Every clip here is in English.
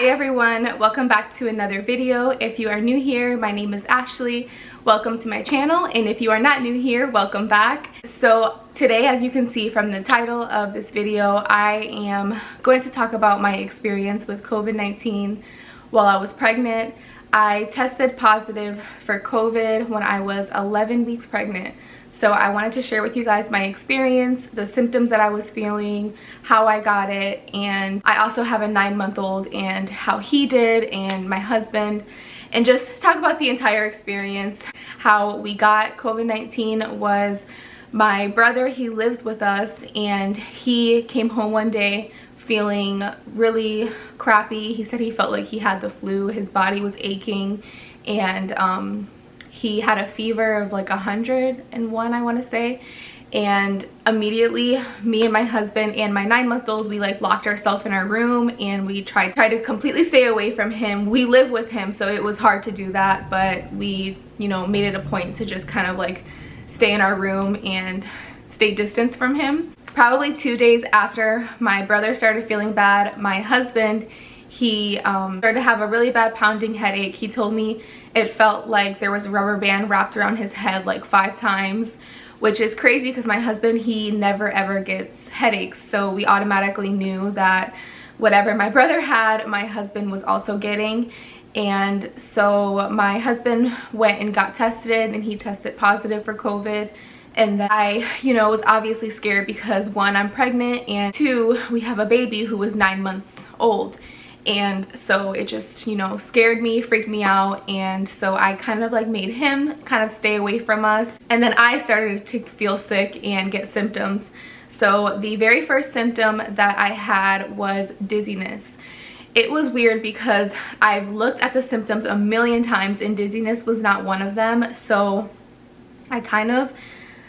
Hi everyone, welcome back to another video. If you are new here, my name is Ashley. Welcome to my channel, and if you are not new here, welcome back. So today, as you can see from the title of this video, I am going to talk about my experience with COVID-19 while I was pregnant. I tested positive for COVID when I was 11 weeks pregnant. So I wanted to share with you guys my experience, the symptoms that I was feeling, how I got it, and I also have a 9-month-old and how he did, and my husband, and just talk about the entire experience. How we got COVID-19 was my brother, he lives with us, and he came home one day feeling really crappy. He said he felt like he had the flu, his body was aching, and he had a fever of like 101, I want to say. And immediately, me and my husband and my 9-month-old, we like locked ourselves in our room and we tried to completely stay away from him. We live with him, so it was hard to do that, but we, made it a point to just kind of like stay in our room and stay distant from him. Probably 2 days after my brother started feeling bad, my husband, he started to have a really bad pounding headache. He told me it felt like there was a rubber band wrapped around his head like 5 times, which is crazy because my husband, he never ever gets headaches. So we automatically knew that whatever my brother had, my husband was also getting. And so my husband went and got tested, and he tested positive for COVID. And then I, was obviously scared because 1, I'm pregnant, and 2, we have a baby who was 9 months old. And so it just, scared me, freaked me out. And so I kind of like made him kind of stay away from us. And then I started to feel sick and get symptoms. So the very first symptom that I had was dizziness. It was weird because I've looked at the symptoms a million times and dizziness was not one of them. So I kind of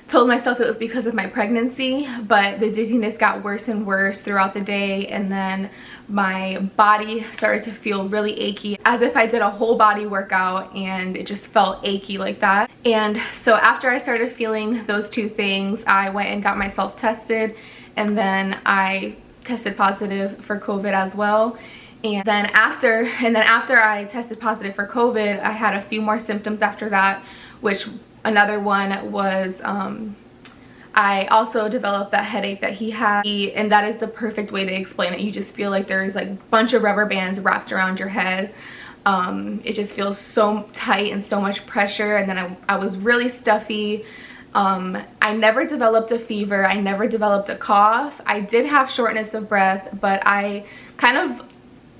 told myself it was because of my pregnancy, but the dizziness got worse and worse throughout the day, and then my body started to feel really achy, as if I did a whole body workout and it just felt achy like that. And so after I started feeling those 2 things, I went and got myself tested, and then I tested positive for COVID as well. And then after I tested positive for COVID, I had a few more symptoms after that, which another one was I also developed that headache that he had, and that is the perfect way to explain it. You just feel like there's like a bunch of rubber bands wrapped around your head. It just feels so tight and so much pressure, and then I was really stuffy. I never developed a fever, I never developed a cough. I did have shortness of breath, but I kind of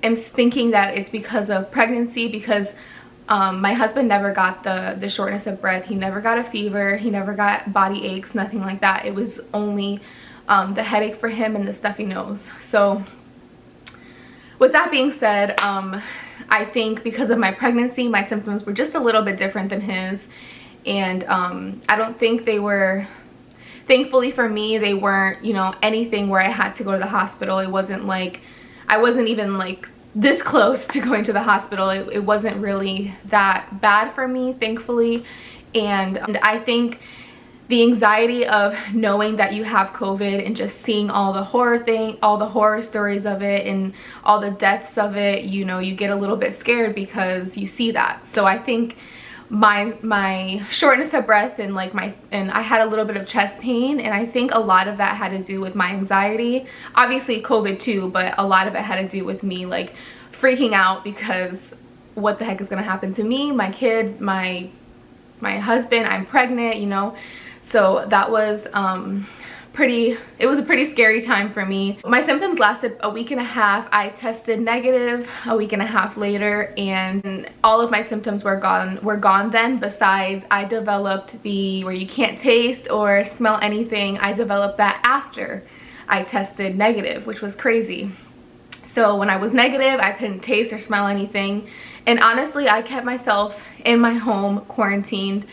am thinking that it's because of pregnancy, because my husband never got the shortness of breath. He never got a fever. He never got body aches, nothing like that. It was only the headache for him and the stuffy nose. So with that being said, I think because of my pregnancy, my symptoms were just a little bit different than his. And I don't think they were, thankfully for me, they weren't, anything where I had to go to the hospital. It wasn't like, I wasn't even like this close to going to the hospital. It wasn't really that bad for me, thankfully. And I think the anxiety of knowing that you have COVID and just seeing all the horror stories of it and all the deaths of it, you get a little bit scared because you see that. So I think my shortness of breath and I had a little bit of chest pain, and I think a lot of that had to do with my anxiety. Obviously COVID too, but a lot of it had to do with me like freaking out because what the heck is gonna happen to me, my kids, my husband, I'm pregnant, so that was it was a pretty scary time for me. My symptoms lasted a week and a half. I tested negative a week and a half later, and all of my symptoms were gone then. Besides, I developed where you can't taste or smell anything. I developed that after I tested negative, which was crazy. So when I was negative, I couldn't taste or smell anything, and honestly, I kept myself in my home quarantined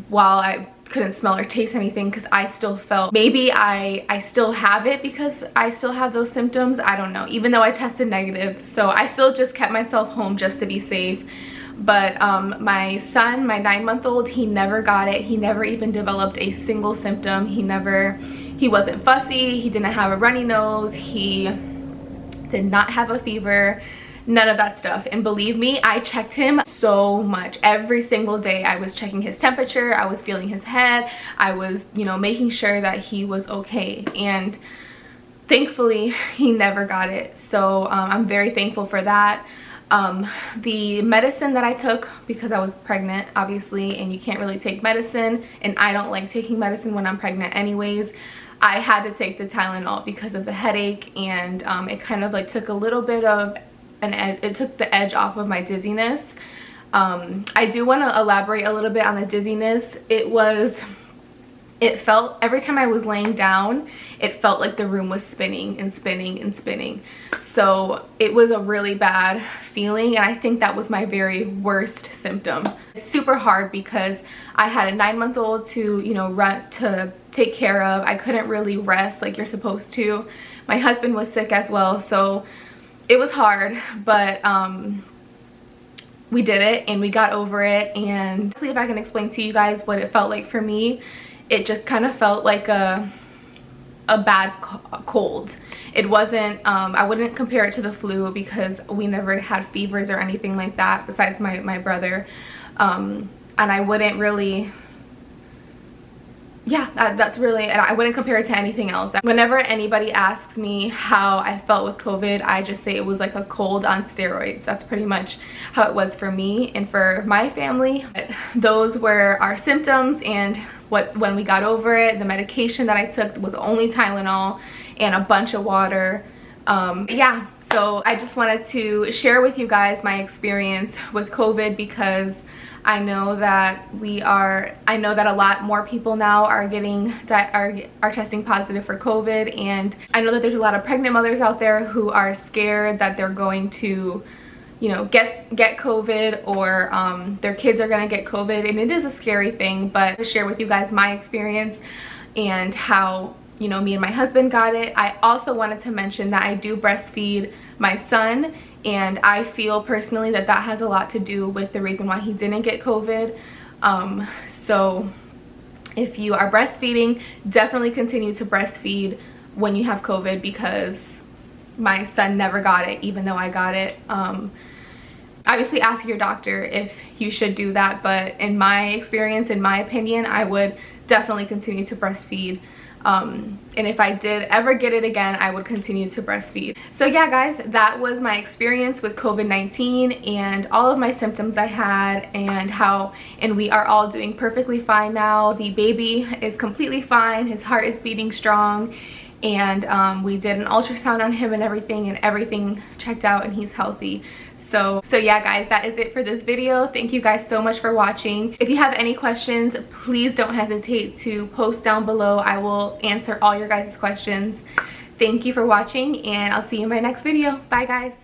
while I couldn't smell or taste anything, because I still felt maybe I still have it because I still have those symptoms. I don't know, even though I tested negative. So I still just kept myself home just to be safe. But my son, my 9-month-old, he never got it. He never even developed a single symptom. He wasn't fussy. He didn't have a runny nose. He did not have a fever. none of that stuff. And believe me, I checked him so much. Every single day I was checking his temperature, I was feeling his head, I was, you know, making sure that he was okay. And thankfully he never got it. So I'm very thankful for that. The medicine that I took, because I was pregnant obviously, and you can't really take medicine, and I don't like taking medicine when I'm pregnant anyways, I had to take the Tylenol because of the headache, and it kind of like took a little bit of it took the edge off of my dizziness. I do want to elaborate a little bit on the dizziness. It felt, every time I was laying down, it felt like the room was spinning and spinning and spinning. So it was a really bad feeling, and I think that was my very worst symptom. It's super hard because I had a 9-month-old to, you know, to take care of. I couldn't really rest like you're supposed to. My husband was sick as well, so it was hard, but we did it and we got over it. And if I can explain to you guys what it felt like for me, it just kind of felt like a bad cold. It wasn't, I wouldn't compare it to the flu because we never had fevers or anything like that besides my brother. And I wouldn't really, yeah, that's really, and I wouldn't compare it to anything else. Whenever anybody asks me how I felt with COVID, I just say it was like a cold on steroids. That's pretty much how it was for me and for my family. Those were our symptoms, and when we got over it, the medication that I took was only Tylenol and a bunch of water. Yeah, so I just wanted to share with you guys my experience with COVID, because I know that a lot more people now are testing positive for COVID, and I know that there's a lot of pregnant mothers out there who are scared that they're going to, you know, get COVID, or their kids are gonna get COVID, and it is a scary thing. But to share with you guys my experience and how, you know, me and my husband got it. I also wanted to mention that I do breastfeed my son, and I feel personally that that has a lot to do with the reason why he didn't get COVID. So if you are breastfeeding, definitely continue to breastfeed when you have COVID, because my son never got it even though I got it. Obviously ask your doctor if you should do that, but in my experience, in my opinion, I would definitely continue to breastfeed. And if I did ever get it again, I would continue to breastfeed. So yeah, guys, that was my experience with COVID-19 and all of my symptoms I had, and we are all doing perfectly fine now. The baby is completely fine. His heart is beating strong, and we did an ultrasound on him and everything checked out, and he's healthy. So yeah, guys, that is it for this video. Thank you guys so much for watching. If you have any questions, please don't hesitate to post down below. I will answer all your guys' questions. Thank you for watching, and I'll see you in my next video. Bye, guys.